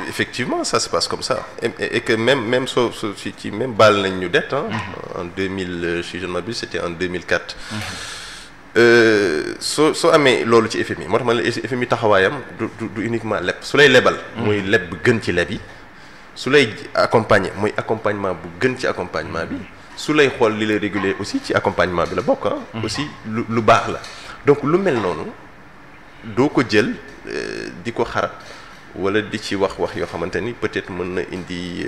Effectivement ça se passe comme ça et que même ci même baal nañ ñu dette en 2000 si je ne m'abuse c'était en 2004 soo amee loolu ci FMI moo tax ma ne FMI taxawaayam du uniquement leb su lay lebal muy leb bu gën ci leb yi su lay accompagner mooy accompagnement bu gën ci accompagnement bi su lay xool li lay réguler aussi ci accompagnement bi la bokk aussi lu baax la donc lu mel noonu doo ko jël di ko xarab wala di ci wax yoo xamante ni peut-être mën na indi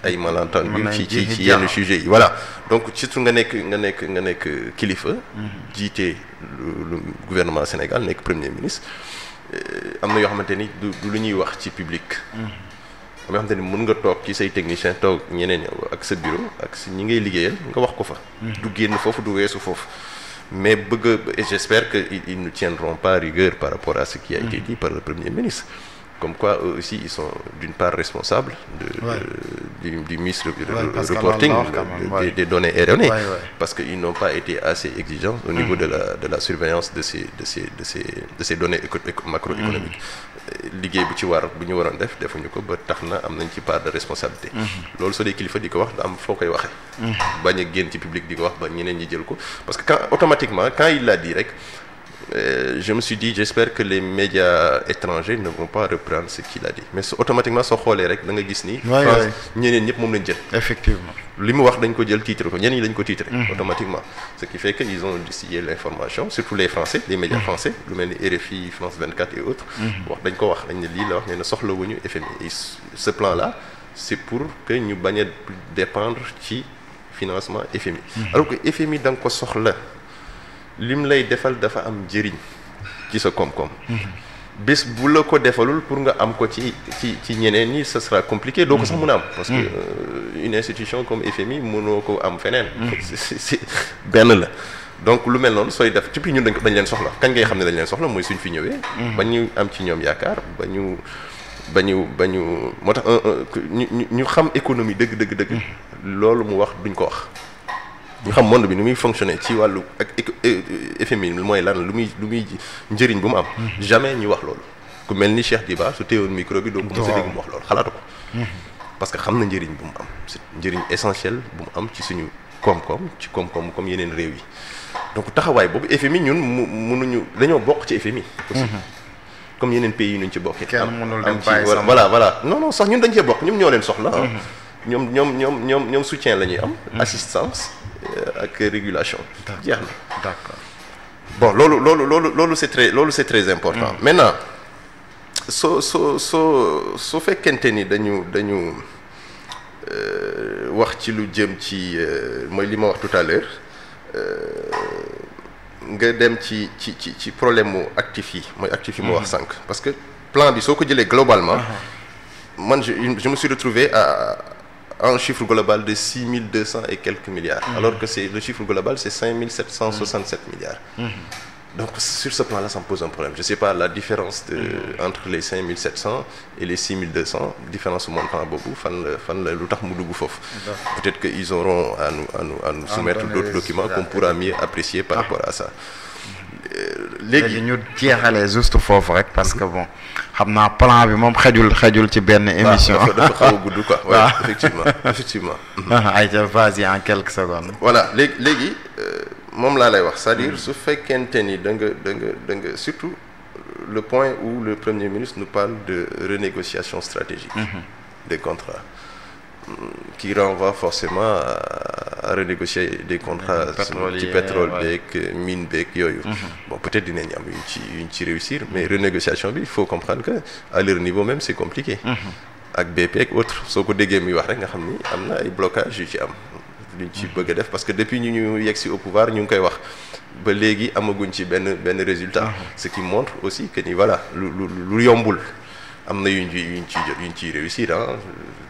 ay malentendu ci yenn sujets yi voilà donc surtout nga nekk kilifa jiite lu gouvernement Sénégal nekk premier ministre am na yoo xamante ni du lu ñuy wax ci public am na yoo xamante ni mën nga toog ci say technicien toog ñeneen ak sa bureau ak si ñi ngay liggéeyal nga wax ko fa du génn foofu du weesu foofu mais et j'espère qu'ils ne tiendront pas rigueur par rapport à ce qui a été dit par le Premier ministre. Comme quoi, eux aussi, ils sont d'une part responsables du misreporting des données erronées, parce qu'ils n'ont pas été assez exigeants au niveau de la surveillance de ces données macroéconomiques. Liggéey bu ci war bu ñu waroon defuñu ko ba tax na am nañ ci part de responsabilité. loolu soo dee kilifa di ko wax da am foo koy waxee. bañ a génn ci public di ko wax ba ñeneen ñi jël ko parce que automatiquement quand il l'a dit rek je me suis dit j'espère que les médias étrangers ne vont pas reprendre ce qu'il a dit mais automatiquement soo xoolee rek da nga gis ni. France ñeneen ñëpp moom lañ jël. effectivement li mu wax dañ ko jël titre ko ñeneen ñi dañ ko titre. automatiquement ce qui fait que ils ont distillé l'information surtout les Français les médias français lu mel ni RFI France 24 et autres. wax dañ ko wax dañ ne lii la wax ne na soxlawuñu FMI ce plan là c'est pour que ñu bañ a dépendre ci financement FMI. alors que FMI da nga ko soxla. lim lay defal dafa am njëriñ ci sa koom-koom bés bu la ko defalul pour nga am ko ci ñeneen ñi ce sera compliqué doo ko sax mën a am parce que une institution comme FMI mënoo ko am feneen c'est benn la donc lu mel noonu sooy def ci ñun dañ leen soxla kañ ngay xam ne dañ leen soxla mooy suñ fi ñëwee ba ñu am ci ñoom yaakaar ba ñu moo tax ñu xam économie dëgg loolu mu wax duñ ko wax ñu xam monde bi ni muy fonctionner ci wàllu ak FMI mooy lan lu muy njëriñ bu mu am. jamais ñu wax loolu. ku mel ni Cheikh Diba su teewoon micro bi doo ko mos a dégg mu wax loolu xalaatu ko. parce que xam na njëriñ bu mu am c'est njëriñ essentiel bu mu am ci suñu koom-koom ci koom-koom comme yeneen réew yi donc taxawaay boobu FMI ñun mënuñu dañoo bokk ci FMI. aussi comme yeneen pays yi ñu ci bokkee. kenn mënul dem bàyyi sama voilà non sax ñun dañ cee bokk ñoom ñoo leen soxla. ñoom soutien la ñuy am. assistance. ak régulation. jeex na d'accord bon loolu c'est très important. maintenant soo fekkente ni dañu wax ci lu jëm ci mooy li ma wax tout à l'heure nga dem ci problème mu actifs yi mooy actifs yi ma wax sànq. parce que plan bi soo ko jëlee globalement. man je me suis retrouvé à un chiffre global de 6200 et quelques milliards. Alors que le chiffre global c'est 5767 milliards. Donc sur ce plan-là ça me pose un problème. Je sais pas la différence entre les 5700 et les 6200 différence montant boobu fan la lu tax mu dugg foofu. Peut-être que ils auront à nous soumettre d'autres documents qu'on pourra mieux apprécier par rapport à ça. léegi ñu jeexalee juste foofu rek parce que bon xam naa plan bi moom xejul ci benn émission. dafa xaw a gudd quoi. waaw effectivement. ayca vas-y en quelques secondes. voilà léegi moom laa lay wax c'est-à-dire su fekkente ni da nga surtout le point où le Premier ministre nous parle de renégociation stratégique. des contrats. qui renvoie forcément à renégocier des contrats ci pétrole beeg mine beeg yooyu. Bon peut-être dinañ am yuñ ci réussir mais renégociation bi il faut comprendre que à leur niveau même c'est compliqué. ak BP ak autres soo ko déggee muy wax rek nga xam ni am na ay blocages yu ci am luñ ci bëgg a def parce que depuis ñu yegg si au pouvoir ñu ngi koy wax ba léegi amaguñ ci benn résultat. Ce qui montre aussi que ni voilà lu yombul. am na yuñ ciy réussir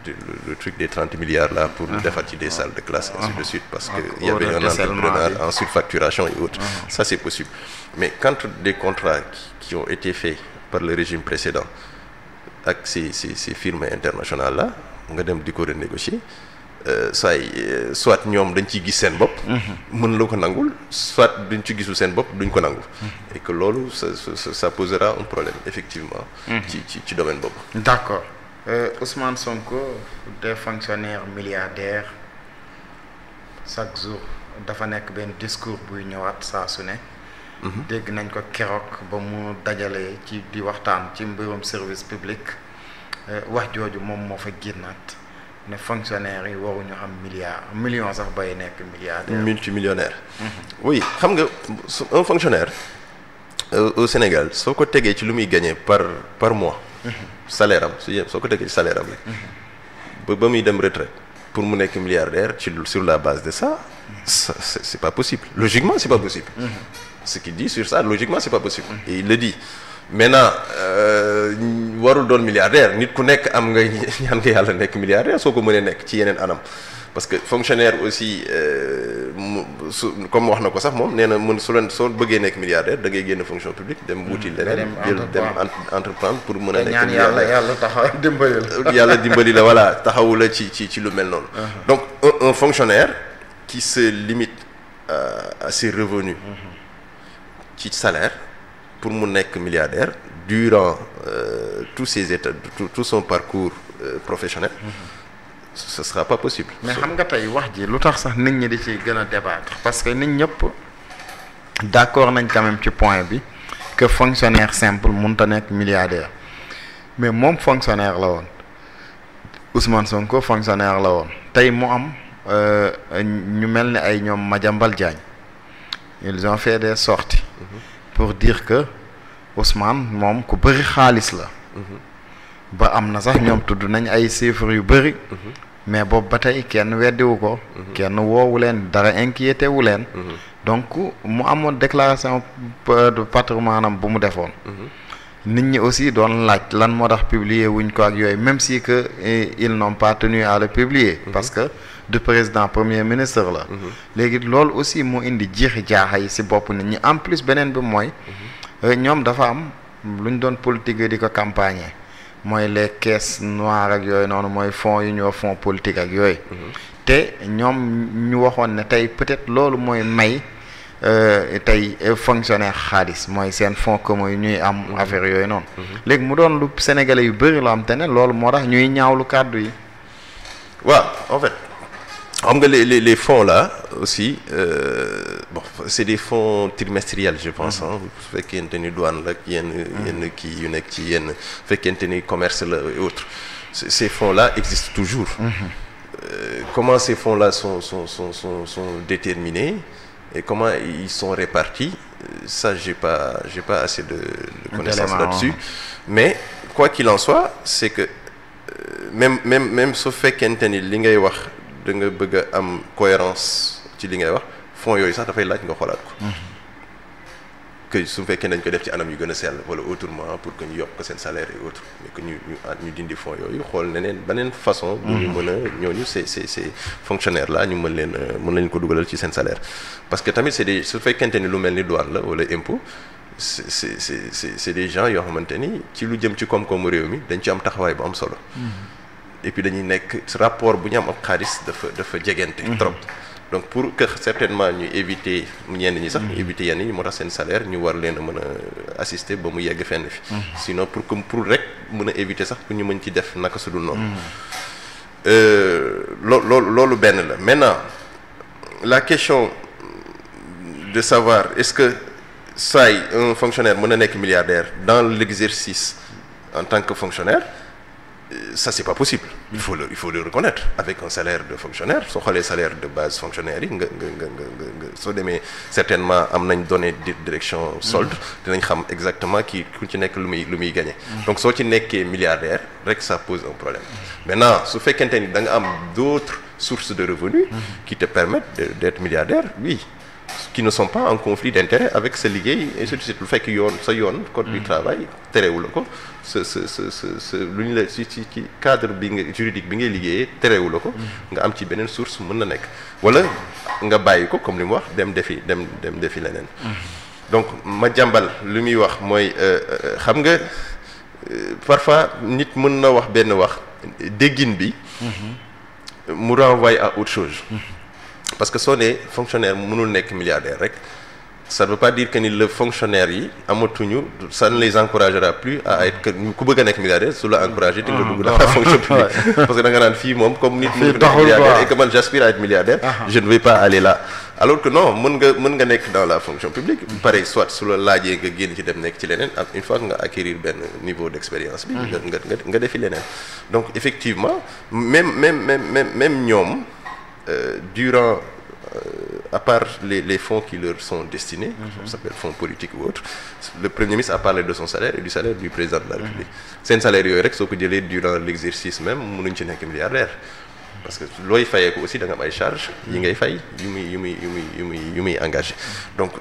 le truc des 30 milliards là pour defar ci des salles de classe ainsi de suite parce que il y avait un entrepreneur en surfacturation et autres. Ça c'est possible mais quand des contrats qui ont été faits par le régime précédent ak ces firmes internationales là nga dem di ko renégocier soit ñoom dañ ciy gis seen bopp. mën la ko nangul soit duñ ci gisul seen bopp duñ ko nangul. et que loolu ça posera un problème effectivement. ci domaine boobu. D'accord. Ousmane Sonko des fonctionnaires milliardaires chaque jour dafa nekk benn discours buy ñëwaat saa su ne. dégg nañ ko keroog ba mu dajalee ci di waxtaan ci mbirum service public wax jooju moom moo fa génnaat ne fonctionnaires yi waruñu am million sax bay nekk milliardaire. multimillionnaire. oui xam nga un fonctionnaire au Sénégal soo ko tegee ci lu muy gagner par mois. salaire am soo ko tegee ci salaire am rek ba muy dem retraite pour mu nekk milliardaire sur la base de ça c'est pas possible logiquement c'est pas possible. Ce qu'il dit sur ça logiquement c'est pas possible. Et il le dit maintenant warul doon milliardaire nit ku nekk am nga ñaan nga yàlla nekk milliardaire soo ko mënee nekk ci yeneen anam parce que fonctionnaire aussi comme wax na ko sax moom nee na soo bëggee nekk milliardaire da ngay génn fonction publique dem wuti leneen dem entreprendre pour mën a nekk milliardaire yàlla taxaw dimbali la yàlla dimbali la voilà taxawu la ci lu mel noonu. Donc un fonctionnaire qui se limite à ses revenus ci salaire pour mu nekk milliardaire durant tous ses états tout son parcours professionnel. Ce sera pas possible. Mais xam nga tey wax ji lu tax sax nit ñi di ci gën a débattre parce que nit ñëpp d'accord nañ quand même ci point bi que fonctionnaire simple mënut a nekk milliardaire mais moom fonctionnaire la woon Ousmane Sonko fonctionnaire la woon tey mu am ñu mel ni ay ñoom Madiambal Diagne ils ont fait des sorties pour dire que Ousmane moom ku bëri xaalis la. ba am na sax ñoom tudd nañ ay chiffres yu bëri. mais boobu ba tey kenn weddiwu ko. kenn woowu leen dara inquiété wu leen. donc mu amoon déclaration de patrimoine am bu mu defoon. nit ñi aussi doon laaj lan moo tax publier wuñ ko ak yooyu même si que ils n'ont pas tenu à le publier. parce que du président premier ministre la. léegi loolu aussi mu indi jiixi jaaxa yi ci bopp nit ñi en plus beneen bi mooy. ñoom dafa am lu ñu doon politique di ko campagner. mooy les caisses noires ak yooyu noonu mooy fonds yu ñoo fonds politique ak yooyu. te ñoom ñu waxoon ne tey peut-être loolu mooy may tey fonctionnaire xaalis mooy seen fonds commun yu ñuy am affaire yooyu noonu. léegi mu doon lu sénégalais yu bëri la am te ne loolu moo tax ñuy ñaawlu kàddu yi. waaw en fait xam nga les fonds là aussi bon c'est des fonds trimestriels je pense su fekkente ni douane la ak yenn kii yu nekk ci yenn fekkente ni commerce la et autres ces fonds là existent toujours. Comment ces fonds là sont déterminés et comment ils sont répartis ça j'ai pas assez de connaissances là-dessus mais quoi qu'il en soit c'est que même su fekkente ni li ngay wax da nga bëgg a am cohérence ci li ngay wax fonds yooyu sax dafay laaj nga xoolaat ko. que su fekkee dañ ko def ci anam yu gën a sell wala autrement pour que ñu yokk ko seen salaire et autres mais que ñu dindi fonds yooyu xool beneen façon. bu ñu mën a ñooñu ces fonctionnaires là ñu mën leen ko dugalal ci seen salaire. parce que tamit c'est des su fekkente ni lu mel ni douane la wala impôt c'est des gens yoo xamante ni ci lu jëm ci koom-koomu réew mi dañ ci am taxawaay bu am solo. et puis dañuy nekk rapport bu ñu am ak xaalis dafa jegente trop. donc pour que certainement ñu éviter ñenn ñi sax ñu éviter yenn ñi moo tax seen salaire ñu war leen a mën a assister ba mu yegg fenn fi. sinon pour rek mën a éviter sax pour ñu mën ci def naka su dul noonu. loolu benn la maintenant la question de savoir est-ce que un fonctionnaire mën a nekk milliardaire dans l'exercice en tant que fonctionnaire. Ça c'est pas possible. Il faut le reconnaître. Avec un salaire de fonctionnaire soo xoolee salaire de base fonctionnaire yi nga soo demee certainement am nañ donné direction solde dinañ xam exactement ku ci nekk lu muy gagner. Donc soo ci nekkee milliardaire rek ça pose un problème. Maintenant su fekkente ni da nga am d'autres sources de revenus qui te permettent d'être milliardaire, oui, qui ne sont pas en conflit d'intérêt avec sa liggéey et surtout lu fekk sa yoon code du travail terewul ko lu ñu la ci cadre bi nga juridique bi ngay liggéeyee terewul ko nga am ci beneen source mën na nekk wala nga bàyyi ko comme li mu wax dem defi leneen. Donc Madiambal li muy wax mooy xam nga parfois nit mën na wax benn wax déggin bi mu renvoie à autre chose. Parce que soo nee fonctionnaire mënul nekk milliardaire rek ça ne veut pas dire que ni le fonctionnaire yi amatuñu ça ne les encouragera plus à être que ku bëgg a nekk milliardaire su la encouragé di nga dugg dans la fonction publique parce que da nga naan fii moom comme nit mënu nekk milliardaire et que man j'aspire à être milliardaire je ne vais pas aller là alors que non mën nga nekk dans la fonction publique pareil soit su la laajee nga génn ci dem nekk ci leneen ak une fois que nga acquérir benn niveau d'expérience bi nga defi leneen donc effectivement même ñoom durant à part les fonds qui leur sont destinés, ça s'appelle fonds politiques ou autres, le Premier ministre a parlé de son salaire et du salaire du président de la République. C'est un salaire yooyu rek soo ko jëlee durant l'exercice même mënuñ ci nekk milliardaire parce que looy fayee ko aussi da nga am ay charges yi ngay fay yu muy engagé. Donc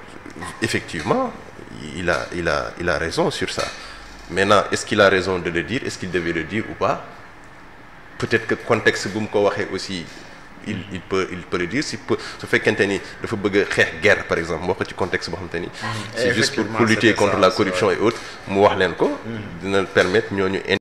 effectivement il a raison sur ça. Maintenant est-ce qu'il a raison de le dire, est-ce qu'il devait le dire ou pas? Peut-être que contexte bu mu ko waxee aussi. Il peut le dire su fekkente ni dafa bëgg a xeex guerre par exemple wax ko ci contexte boo xamante ni c'est juste pour lutter contre la corruption et autres mu wax leen ko dina permettre ñooñu